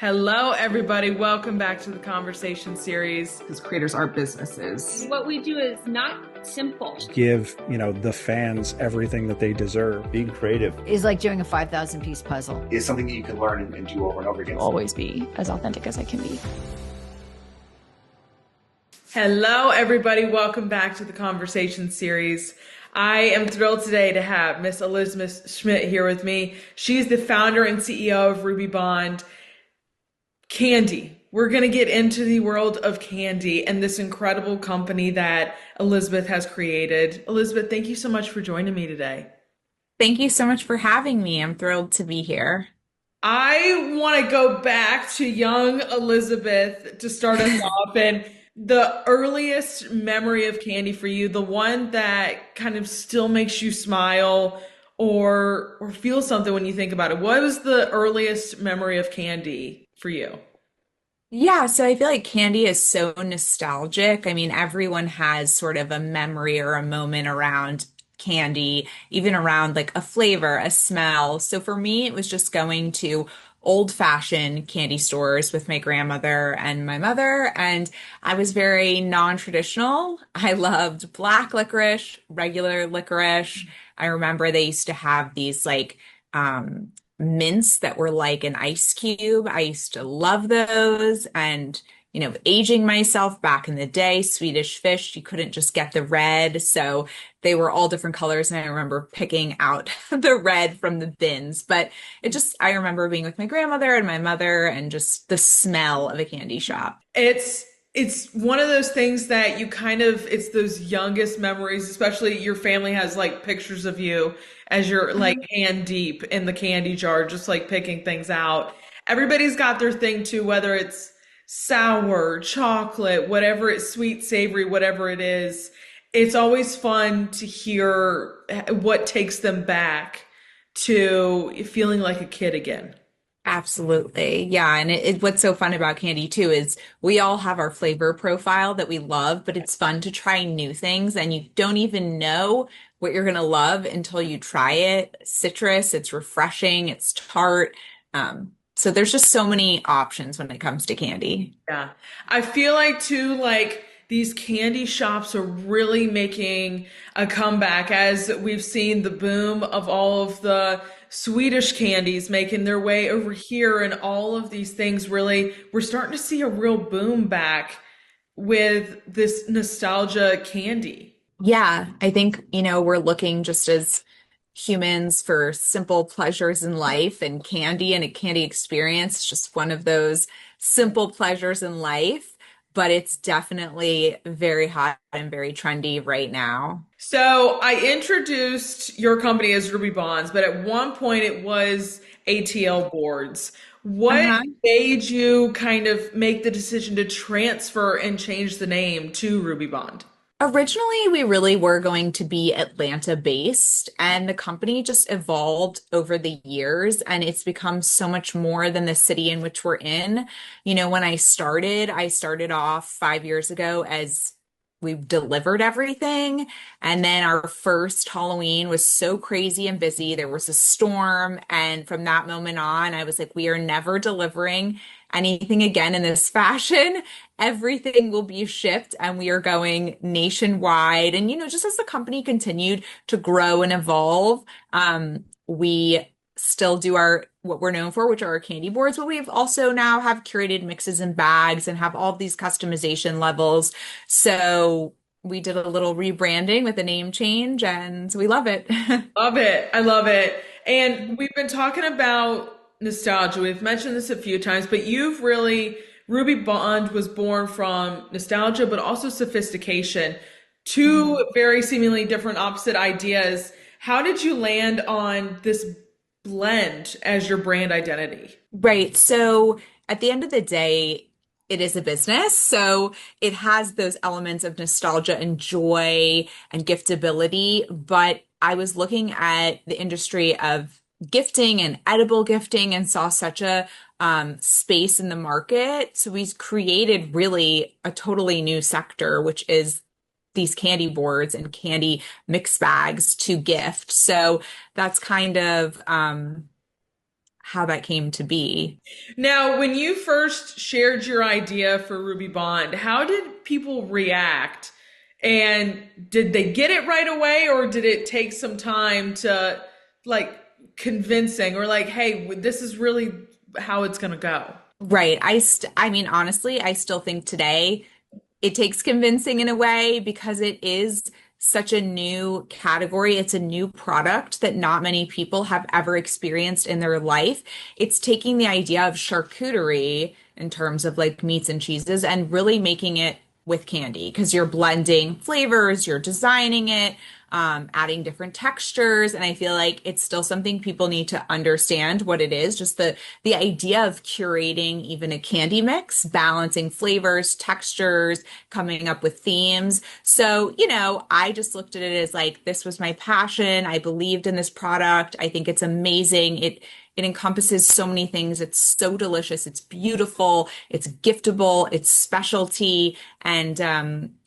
Hello, everybody. Welcome back to the conversation series because creators are businesses. What we do is not simple. Give, the fans everything that they deserve. Being creative is like doing a 5,000 piece puzzle. Is something that you can learn and do over and over again. Always be as authentic as I can be. Hello, everybody. Welcome back to the conversation series. I am thrilled today to have Miss Elizabeth Schmitt here with me. She's the founder and CEO of Ruby Bond. Candy. We're going to get into the world of candy and this incredible company that Elizabeth has created. Elizabeth, thank you so much for joining me today. Thank you so much for having me. I'm thrilled to be here. I want to go back to young Elizabeth to start us off, and the earliest memory of candy for you, the one that kind of still makes you smile or feel something when you think about it. What was the earliest memory of candy for you? Yeah, so I feel like candy is so nostalgic. I mean, everyone has sort of a memory or a moment around candy, even around like a flavor, a smell. So for me, it was just going to old-fashioned candy stores with my grandmother and my mother, and I was very non-traditional. I loved black licorice, regular licorice. I remember they used to have these mints that were like an ice cube. I used to love those. And, aging myself back in the day, Swedish fish, you couldn't just get the red. So they were all different colors. And I remember picking out the red from the bins. But I remember being with my grandmother and my mother and just the smell of a candy shop. It's one of those things that it's those youngest memories, especially your family has like pictures of you as you're like hand deep in the candy jar, just like picking things out. Everybody's got their thing too, whether it's sour, chocolate, whatever it's sweet, savory, whatever it is. It's always fun to hear what takes them back to feeling like a kid again. Absolutely. Yeah. And what's so fun about candy too is we all have our flavor profile that we love, but it's fun to try new things and you don't even know what you're going to love until you try it. Citrus, it's refreshing, it's tart. So there's just so many options when it comes to candy. Yeah. I feel like too, like these candy shops are really making a comeback as we've seen the boom of all of the Swedish candies making their way over here and all of these things really, we're starting to see a real boom back with this nostalgia candy. Yeah, I think, we're looking just as humans for simple pleasures in life, and candy and a candy experience is just one of those simple pleasures in life, but it's definitely very hot and very trendy right now. So I introduced your company as Ruby Bonds, but at one point it was ATL Boards. What made you kind of make the decision to transfer and change the name to Ruby Bond? Originally, we really were going to be Atlanta based, and the company just evolved over the years, and it's become so much more than the city in which we're in. When I started off 5 years ago as we delivered everything. And then our first Halloween was so crazy and busy. There was a storm. And from that moment on, I was like, we are never delivering anything again in this fashion. Everything will be shipped and we are going nationwide. And, just as the company continued to grow and evolve, we still do what we're known for, which are our candy boards, but we've also now have curated mixes and bags and have all these customization levels. So we did a little rebranding with a name change and we love it. Love it. I love it. And we've been talking about nostalgia. We've mentioned this a few times, but Ruby Bond was born from nostalgia, but also sophistication. Two very seemingly different opposite ideas. How did you land on this blend as your brand identity? Right. So at the end of the day, it is a business. So it has those elements of nostalgia and joy and giftability. But I was looking at the industry of gifting and edible gifting and saw such a space in the market. So we created really a totally new sector, which is these candy boards and candy mix bags to gift. So that's kind of how that came to be. Now, when you first shared your idea for Ruby Bond, how did people react? And did they get it right away, or did it take some time to like convincing or like, hey, this is really how it's gonna go? Right. I mean, honestly, I still think today it takes convincing in a way because it is such a new category. It's a new product that not many people have ever experienced in their life. It's taking the idea of charcuterie in terms of like meats and cheeses and really making it with candy because you're blending flavors, you're designing it, adding different textures. And I feel like it's still something people need to understand what it is. Just the idea of curating even a candy mix, balancing flavors, textures, coming up with themes. So, I just looked at it as like this was my passion. I believed in this product. I think it's amazing. It encompasses so many things. It's so delicious. It's beautiful. It's giftable. It's specialty. And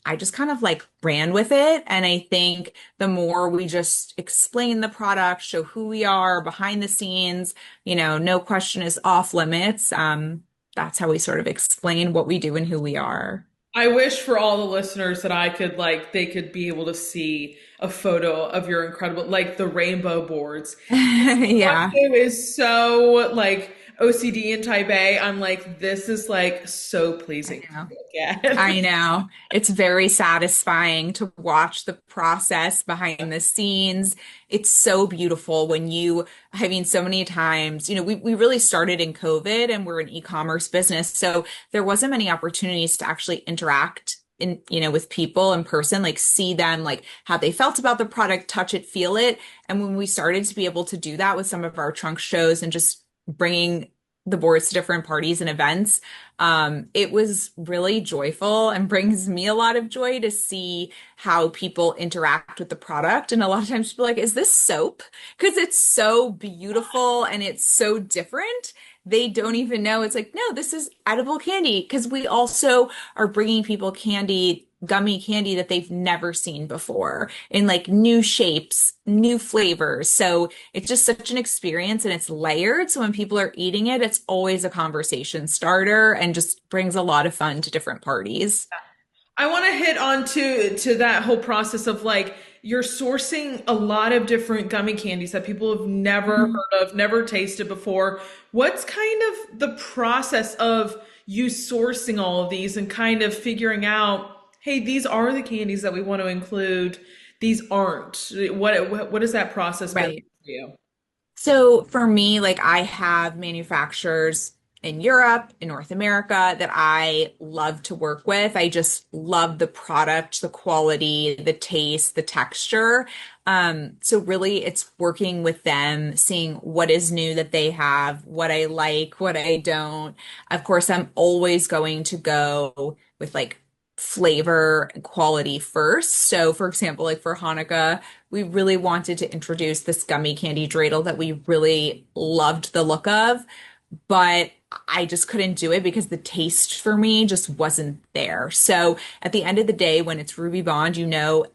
I just kind of like ran with it. And I think the more we just explain the product, show who we are behind the scenes, no question is off limits. That's how we sort of explain what we do and who we are. I wish for all the listeners that I could like they could be able to see a photo of your incredible like the rainbow boards. Yeah. Tattoo is so like OCD and type A. I'm like, this is like so I pleasing to know. look at. I know. It's very satisfying to watch the process behind the scenes. It's so beautiful I mean, so many times, we really started in COVID and we're an e-commerce business. So there wasn't many opportunities to actually interact with people in person, like see them, like how they felt about the product, touch it, feel it. And when we started to be able to do that with some of our trunk shows and just bringing the boards to different parties and events, it was really joyful and brings me a lot of joy to see how people interact with the product. And a lot of times people are like, is this soap? Because it's so beautiful and it's so different. They don't even know. It's like, no, this is edible candy. Because we also are bringing people candy, gummy candy that they've never seen before in like new shapes, new flavors. So it's just such an experience and it's layered. So when people are eating it, it's always a conversation starter and just brings a lot of fun to different parties. I want to hit on to that whole process of like you're sourcing a lot of different gummy candies that people have never Mhm. heard of, never tasted before. What's kind of the process of you sourcing all of these and kind of figuring out, hey, these are the candies that we want to include. These aren't. What has that process been Right. for you? So for me, like I have manufacturers in Europe, in North America that I love to work with. I just love the product, the quality, the taste, the texture. So really it's working with them, seeing what is new that they have, what I like, what I don't. Of course, I'm always going to go with like flavor and quality first. So for example, like for Hanukkah, we really wanted to introduce this gummy candy dreidel that we really loved the look of, but I just couldn't do it because the taste for me just wasn't there. So at the end of the day, when it's Ruby Bond,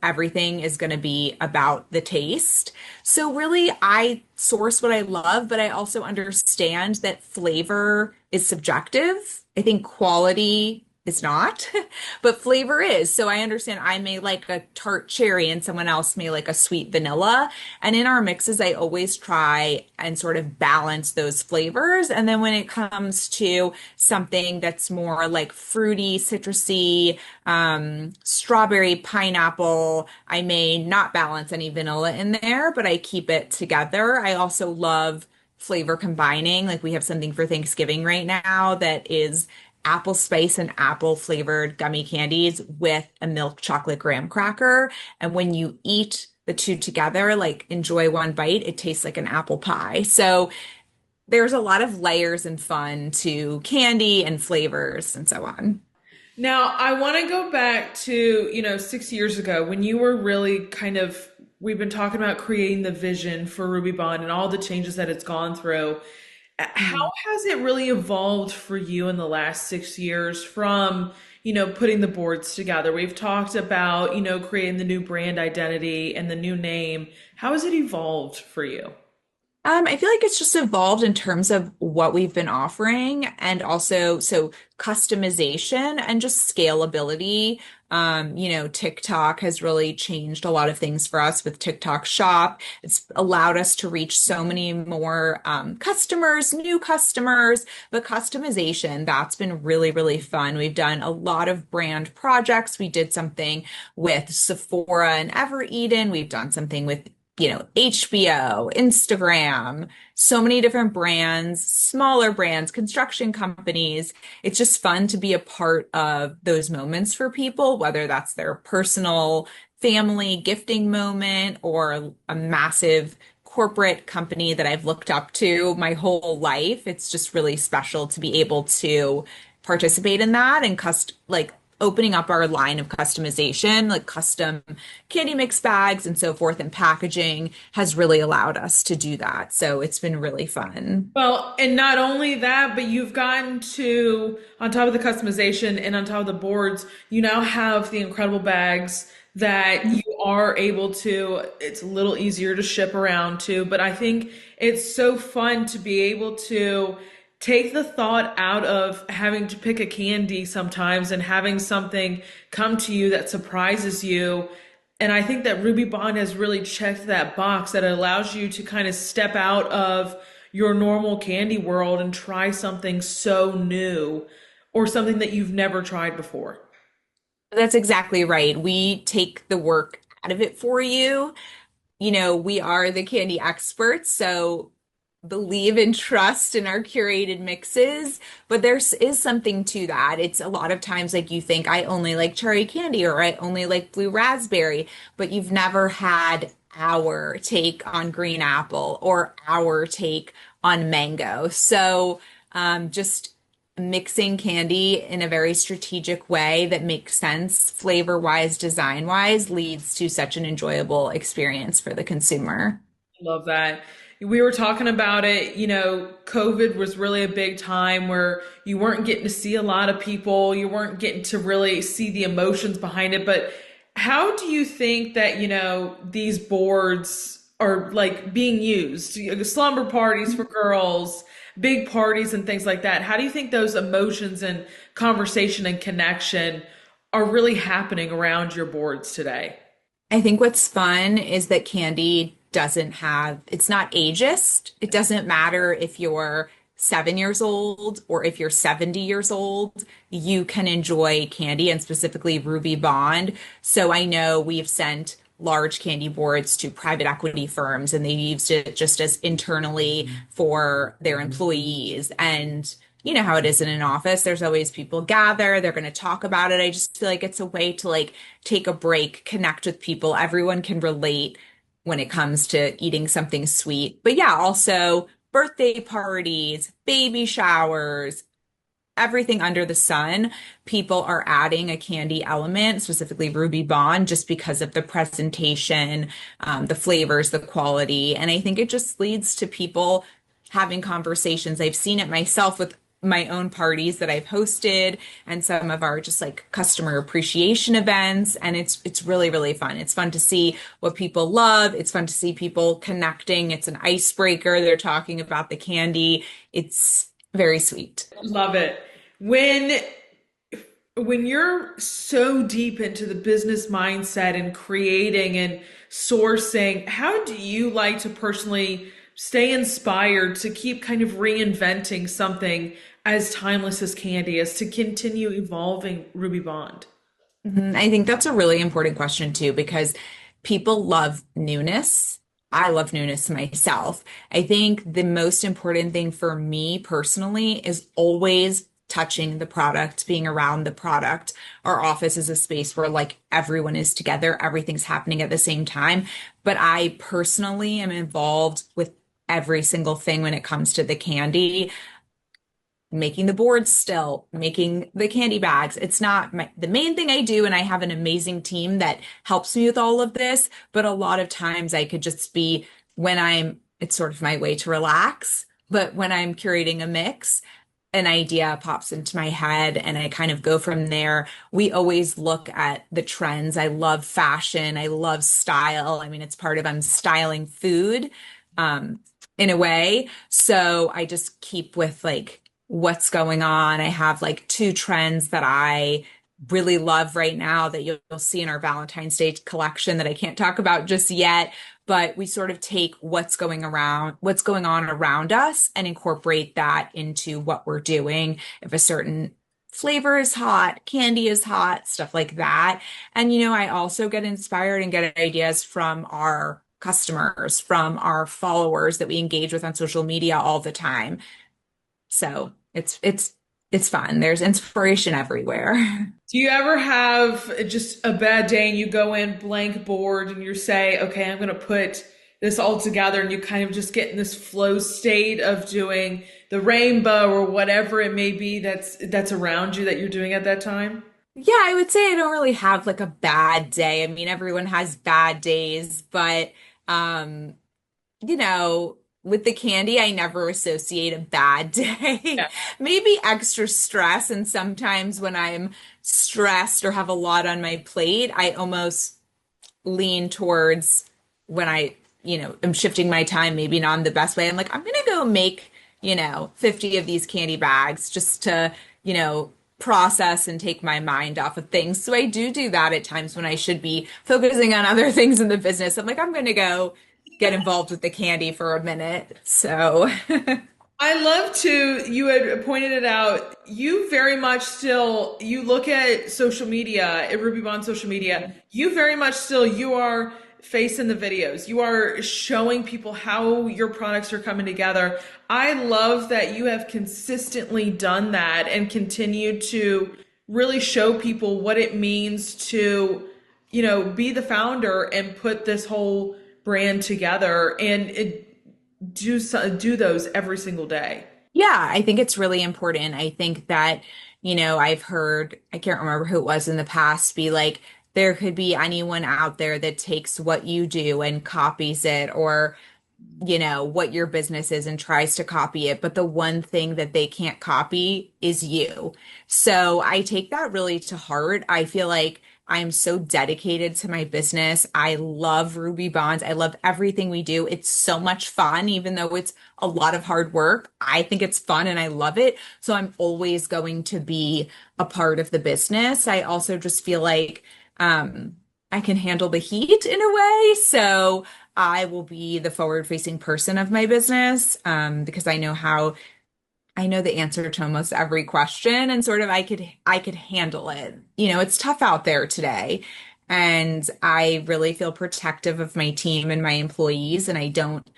everything is going to be about the taste. So really, I source what I love, but I also understand that flavor is subjective. I think quality is not, but flavor is. So I understand I may like a tart cherry and someone else may like a sweet vanilla. And in our mixes, I always try and sort of balance those flavors. And then when it comes to something that's more like fruity, citrusy, strawberry, pineapple, I may not balance any vanilla in there, but I keep it together. I also love flavor combining. Like we have something for Thanksgiving right now that is apple spice and apple flavored gummy candies with a milk chocolate graham cracker. And when you eat the two together, like enjoy one bite, it tastes like an apple pie. So there's a lot of layers and fun to candy and flavors and so on. Now, I want to go back to, 6 years ago when you were really kind of, we've been talking about creating the vision for Ruby Bond and all the changes that it's gone through. How Mhm. has it really evolved for you in the last 6 years from, putting the boards together? We've talked about, creating the new brand identity and the new name. How has it evolved for you? I feel like it's just evolved in terms of what we've been offering and also so customization and just scalability. TikTok has really changed a lot of things for us with TikTok Shop. It's allowed us to reach so many more customers, new customers, but customization, that's been really, really fun. We've done a lot of brand projects. We did something with Sephora and Ever Eden. We've done something with HBO, Instagram, so many different brands, smaller brands, construction companies. It's just fun to be a part of those moments for people, whether that's their personal family gifting moment or a massive corporate company that I've looked up to my whole life. It's just really special to be able to participate in that and opening up our line of customization, like custom candy mix bags and so forth, and packaging has really allowed us to do that. So it's been really fun. Well, and not only that, but you've gotten to, on top of the customization and on top of the boards, you now have the incredible bags that you are able to, it's a little easier to ship around to, but I think it's so fun to be able to take the thought out of having to pick a candy sometimes and having something come to you that surprises you. And I think that Ruby Bond has really checked that box that allows you to kind of step out of your normal candy world and try something so new or something that you've never tried before. That's exactly right. We take the work out of it for you. We are the candy experts, so believe and trust in our curated mixes, but is something to that. It's a lot of times like you think I only like cherry candy or I only like blue raspberry, but you've never had our take on green apple or our take on mango. So just mixing candy in a very strategic way that makes sense, flavor wise, design wise, leads to such an enjoyable experience for the consumer. Love that. We were talking about it, COVID was really a big time where you weren't getting to see a lot of people, you weren't getting to really see the emotions behind it. But how do you think that, these boards are like being used? Slumber parties for girls, big parties and things like that. How do you think those emotions and conversation and connection are really happening around your boards today? I think what's fun is that candy it's not ageist. It doesn't matter if you're 7 years old or if you're 70 years old, you can enjoy candy and specifically Ruby Bond. So I know we've sent large candy boards to private equity firms and they used it just as internally for their employees. And you know how it is in an office. There's always people gather, they're going to talk about it. I just feel like it's a way to take a break, connect with people. Everyone can relate when it comes to eating something sweet. But yeah, also birthday parties, baby showers, everything under the sun, people are adding a candy element, specifically Ruby Bond, just because of the presentation, the flavors, the quality. And I think it just leads to people having conversations. I've seen it myself with my own parties that I've hosted and some of our just customer appreciation events. And it's really, really fun. It's fun to see what people love. It's fun to see people connecting. It's an icebreaker. They're talking about the candy. It's very sweet. Love it. When you're so deep into the business mindset and creating and sourcing, how do you like to personally stay inspired to keep kind of reinventing something as timeless as candy, as to continue evolving Ruby Bond? I think that's a really important question too, because people love newness. I love newness myself. I think the most important thing for me personally is always touching the product, being around the product. Our office is a space where everyone is together, everything's happening at the same time. But I personally am involved with every single thing when it comes to the candy, making the boards still, making the candy bags. It's not the main thing I do, and I have an amazing team that helps me with all of this. But a lot of times I could just be it's sort of my way to relax. But when I'm curating a mix, an idea pops into my head and I kind of go from there. We always look at the trends. I love fashion. I love style. I mean, it's part of I'm styling food. in a way. So I just keep with like what's going on. I have like two trends that I really love right now that you'll see in our Valentine's Day collection that I can't talk about just yet. But we sort of take what's going on around us and incorporate that into what we're doing. If a certain flavor is hot, candy is hot, stuff like that. And, I also get inspired and get ideas from our customers, from our followers that we engage with on social media all the time. So it's fun. There's inspiration everywhere. Do you ever have just a bad day and you go in blank board and you say, okay, I'm going to put this all together, and you kind of just get in this flow state of doing the rainbow or whatever it may be that's around you that you're doing at that time? Yeah, I would say I don't really have like a bad day. I mean, everyone has bad days, but um, with the candy, I never associate a bad day. Yeah. Maybe extra stress. And sometimes when I'm stressed or have a lot on my plate, I almost lean towards when am shifting my time, maybe not in the best way. I'm like, I'm gonna go make, 50 of these candy bags just to, process and take my mind off of things. So I do that at times when I should be focusing on other things in the business. I'm like, I'm gonna go get involved with the candy for a minute. So I love to, you had pointed it out, you very much still, you look at social media, at Ruby Bond social media, you very much still, you are face in the videos. You are showing people how your products are coming together. I love that you have consistently done that and continued to really show people what it means to, be the founder and put this whole brand together and do those every single day. yeah, I think it's really important. I think that, I've heard, I can't remember who it was in the past, be like, there could be anyone out there that takes what you do and copies it, or what your business is and tries to copy it. But the one thing that they can't copy is you. So I take that really to heart. I feel like I'm so dedicated to my business. I love Ruby Bonds. I love everything we do. It's so much fun, even though it's a lot of hard work. I think it's fun and I love it. So I'm always going to be a part of the business. I also just feel like I can handle the heat in a way. So I will be the forward-facing person of my business, because I know the answer to almost every question, and sort of I could handle it. It's tough out there today, and I really feel protective of my team and my employees, and I don't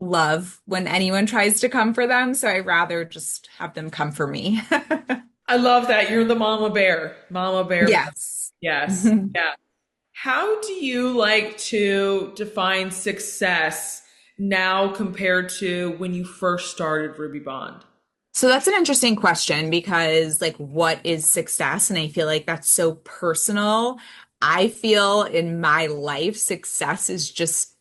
love when anyone tries to come for them, so I rather just have them come for me. I love that. You're the mama bear. Mama bear. Yes. Yes. Yeah. How do you like to define success now compared to when you first started Ruby Bond? So that's an interesting question because, like, what is success? And I feel like that's so personal. I feel in my life, success is just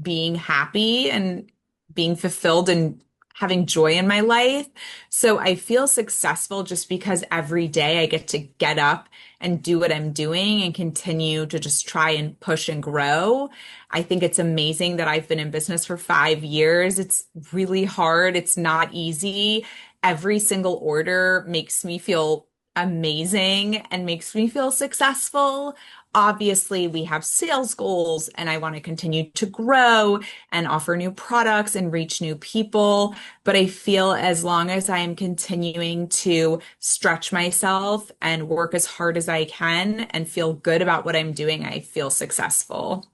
being happy and being fulfilled and having joy in my life. So I feel successful just because every day I get to get up and do what I'm doing and continue to just try and push and grow. I think it's amazing that I've been in business for 5 years. It's really hard. It's not easy. Every single order makes me feel amazing and makes me feel successful. Obviously, we have sales goals and I want to continue to grow and offer new products and reach new people. But I feel as long as I am continuing to stretch myself and work as hard as I can and feel good about what I'm doing, I feel successful.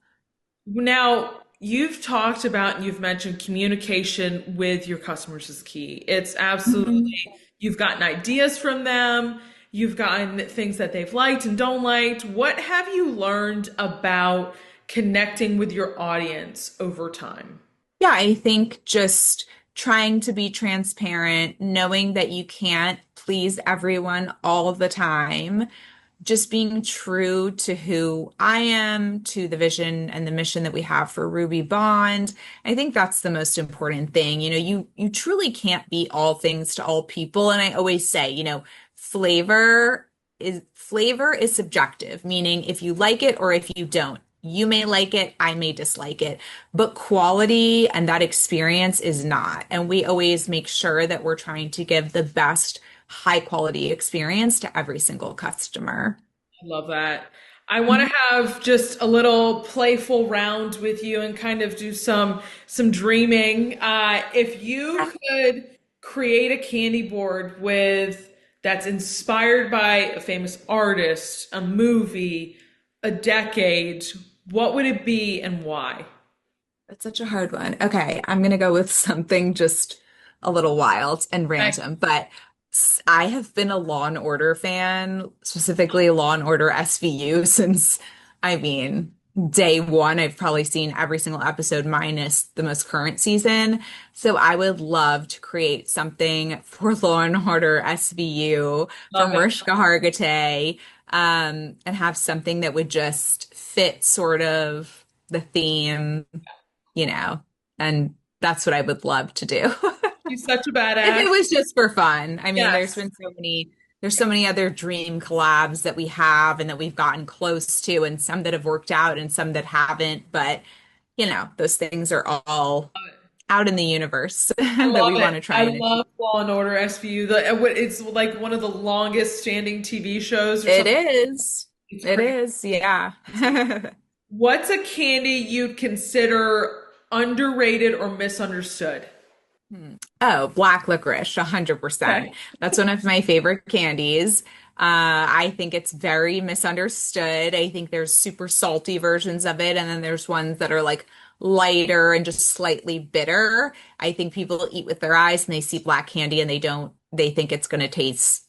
Now, you've talked about and you've mentioned communication with your customers is key. It's absolutely, you've gotten ideas from them, you've gotten things that they've liked and don't liked. What have you learned about connecting with your audience over time? Yeah, I think just trying to be transparent, knowing that you can't please everyone all the time, just being true to who I am, to the vision and the mission that we have for Ruby Bond. I think that's the most important thing. You truly can't be all things to all people. And I always say, flavor is subjective, meaning if you like it or if you don't, You may like it, I may dislike it, but quality and that experience is not. And we always make sure that we're trying to give the best high quality experience to every single customer. I love that. I want to have just a little playful round with you and kind of do some dreaming. If you could create a candy board with that's inspired by a famous artist, a movie, a decade, what would it be and why? That's such a hard one. Okay, I'm gonna go with something just a little wild and Okay. random, but I have been a Law and Order fan, specifically Law and Order SVU, since, I mean, day one. I've probably seen every single episode minus the most current season. So I would love to create something for Law and Order SVU for Love it. Mariska Hargitay, and have something that would just fit sort of the theme, you know, and that's what I would love to do. She's such a If badass. it was just for fun. I mean, Yes. there's so many other dream collabs that we have and that we've gotten close to, and some that have worked out and some that haven't. But, those things are all out in the universe I that love we it. want to try I and love achieve. Law and Order SVU. It's like one of the longest standing TV shows or It something. is. It's It crazy. is. Yeah. What's a candy you'd consider underrated or misunderstood? Oh, black licorice, 100%. Okay. That's one of my favorite candies. I think it's very misunderstood. I think there's super salty versions of it, and then there's ones that are like lighter and just slightly bitter. I think people eat with their eyes and they see black candy and they think it's going to taste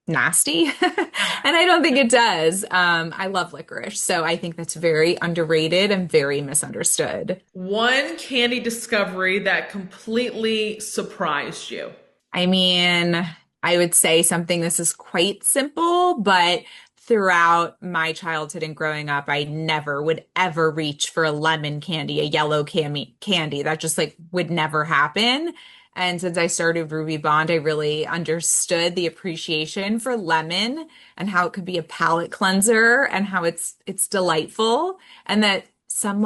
nasty. And I don't think it does. I love licorice, so I think that's very underrated and very misunderstood. One candy discovery that completely surprised you. I mean, I would say something this is quite simple, but throughout my childhood and growing up, I never would ever reach for a lemon candy, a yellow candy. That just like would never happen. And since I started Ruby Bond, I really understood the appreciation for lemon and how it could be a palate cleanser and how it's delightful, and that some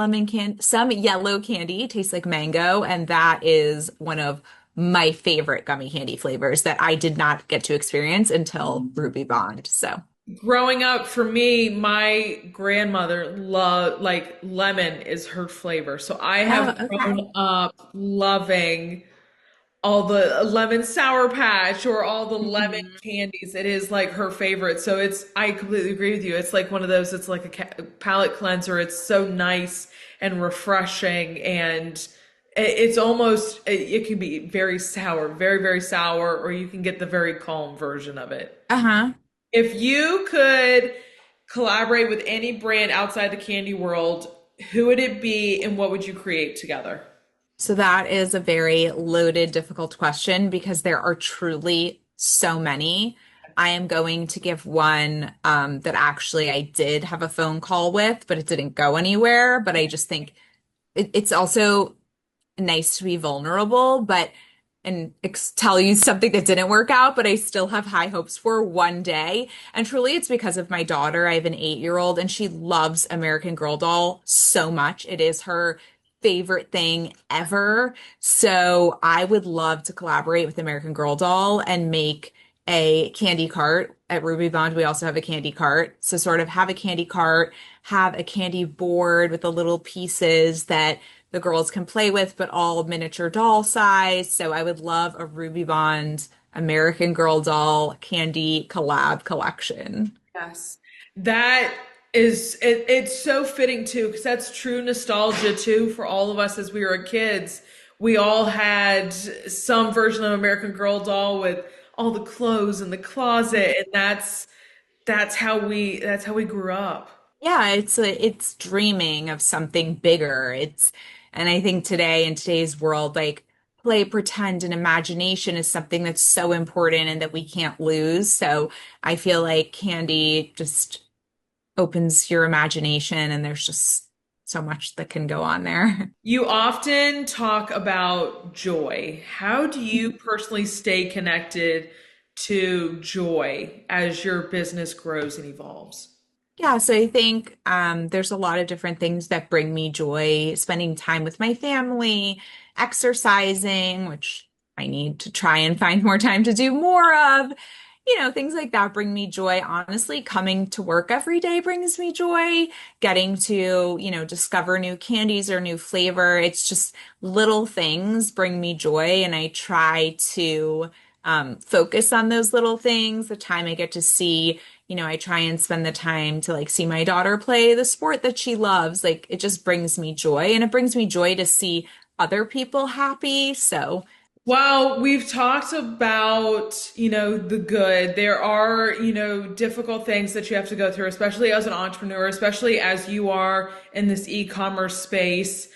yellow candy tastes like mango, and that is one of my favorite gummy candy flavors that I did not get to experience until Ruby Bond. So, Growing up, for me, my grandmother loved like lemon is her flavor. So I have oh, okay. grown up loving all the lemon sour patch or all the lemon Mhm. candies. It is like her favorite. So I completely agree with you. It's like one of those, it's like a palate cleanser. It's so nice and refreshing. And it's almost, it can be very sour, very, very sour, or you can get the very calm version of it. Uh-huh. If you could collaborate with any brand outside the candy world, who would it be and what would you create together? So that is a very loaded, difficult question because there are truly so many. I am going to give one that actually I did have a phone call with, but it didn't go anywhere. But I just think it's also nice to be vulnerable, but and tell you something that didn't work out, but I still have high hopes for one day. And truly, it's because of my daughter. I have an 8-year-old, and she loves American Girl doll so much. It is her favorite thing ever. So I would love to collaborate with American Girl doll and make a candy cart. At Ruby Bond, we also have a candy cart. So sort of have a candy cart, have a candy board with the little pieces that the girls can play with, but all miniature doll size. So I would love a Ruby Bond American Girl doll candy collab collection. Yes. That it's so fitting too, because that's true nostalgia too for all of us as we were kids. We all had some version of American Girl doll with all the clothes in the closet, and that's how we grew up. Yeah, it's dreaming of something bigger. And I think today in today's world, like play, pretend, and imagination is something that's so important and that we can't lose. So I feel like candy just opens your imagination and there's just so much that can go on there. You often talk about joy. How do you personally stay connected to joy as your business grows and evolves? Yeah, so I think there's a lot of different things that bring me joy. Spending time with my family, exercising, which I need to try and find more time to do more of. Things like that bring me joy. Honestly, coming to work every day brings me joy. Getting to, discover new candies or new flavor. It's just little things bring me joy, and I try to focus on those little things. The time I get to see, I try and spend the time to like see my daughter play the sport that she loves. Like it just brings me joy, and it brings me joy to see other people happy. So, Well, we've talked about, the good. There are, difficult things that you have to go through, especially as an entrepreneur, especially as you are in this e-commerce space.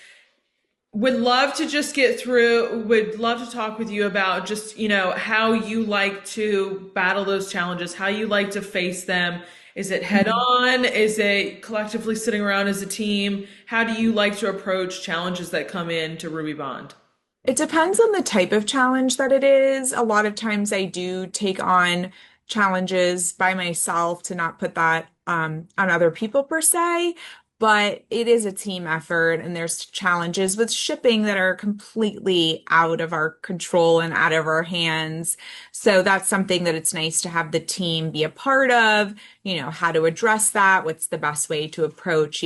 Would love to just get through, would love to talk with you about just, how you like to battle those challenges, how you like to face them. Is it head on? Is it collectively sitting around as a team? How do you like to approach challenges that come in to Ruby Bond? it depends on the type of challenge that it is. A lot of times I do take on challenges by myself to not put that on other people per se, but it is a team effort, and there's challenges with shipping that are completely out of our control and out of our hands. So that's something that it's nice to have the team be a part of, how to address that, what's the best way to approach,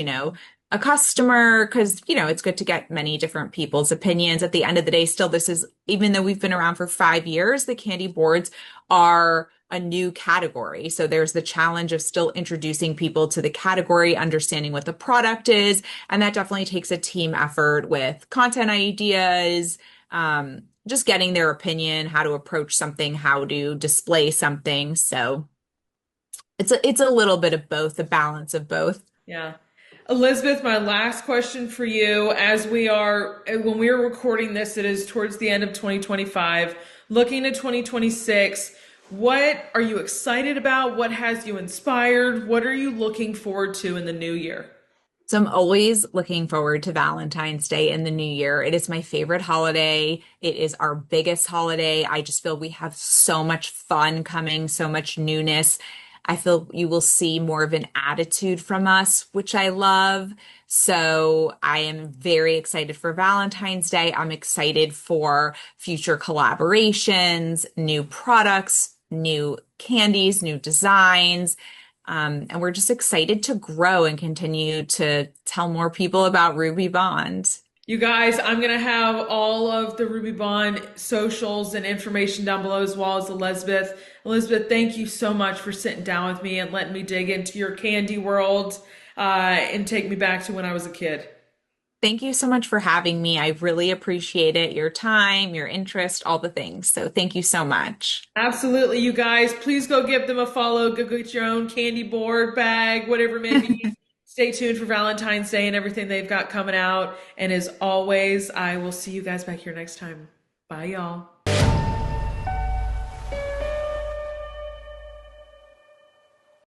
a customer, because it's good to get many different people's opinions. At the end of the day, still, this is, even though we've been around for 5 years, the candy boards are a new category. So there's the challenge of still introducing people to the category, understanding what the product is, and that definitely takes a team effort with content ideas, just getting their opinion, how to approach something, how to display something. So it's a little bit of both, a balance of both. Yeah. Elizabeth, my last question for you, when we are recording this, it is towards the end of 2025, looking to 2026, what are you excited about? What has you inspired? What are you looking forward to in the new year? So I'm always looking forward to Valentine's Day and the New Year. It is my favorite holiday. It is our biggest holiday. I just feel we have so much fun coming, so much newness. I feel you will see more of an attitude from us, which I love. So I am very excited for Valentine's Day. I'm excited for future collaborations, new products, new candies, new designs. And we're just excited to grow and continue to tell more people about Ruby Bond. You guys, I'm going to have all of the Ruby Bond socials and information down below, as well as Elizabeth. Elizabeth, thank you so much for sitting down with me and letting me dig into your candy world and take me back to when I was a kid. Thank you so much for having me. I really appreciate it, your time, your interest, all the things. So thank you so much. Absolutely, you guys. Please go give them a follow. Go get your own candy board, bag, whatever it may be. Stay tuned for Valentine's Day and everything they've got coming out. And as always, I will see you guys back here next time. Bye, y'all.